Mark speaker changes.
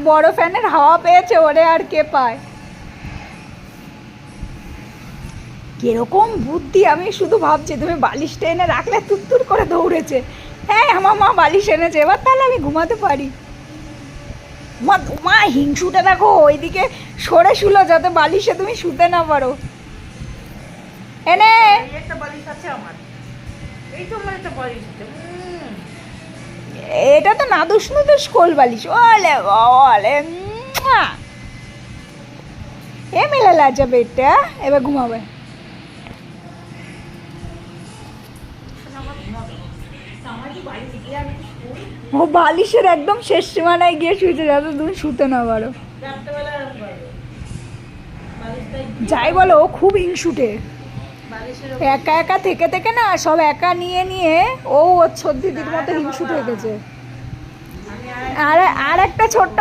Speaker 1: বড় ফ্যানের হাওয়া পেয়েছে, ওরে আর কে পায়। কিরকম বুদ্ধি, আমি শুধু ভাবছি তুমি বালিশটা এনে রাখলে তুত্তুর করে দৌড়েছে। হ্যাঁ আমার মা বালিশ এনেছে, এবার তাহলে আমি ঘুমাতে পারি। মা মা হিংসুটা দেখো, ওইদিকে সরে শুলো যাতে বালিশে তুমি শুতে না পারো। এনে
Speaker 2: একটা বালিশ আছে আমার, এই তো আমার একটা বালিশ আছে।
Speaker 1: এটা তো নাদুস নুদুস কোল বালিশ। ওলে ওলে এ মেলা লাজা বেটা, এবার ঘুমাবে। ও বালিশের একদম শেষ সীমানায় গিয়ে শুয়েছে যাতে তুমি শুতে না পারো। যাই বলো, ও খুব হিংসুটে। একা একা থেকে থেকে না সব একা নিয়ে নিয়ে ও ওর দিদির মতো হিংসুট হয়ে গেছে। আর একটা ছোট্ট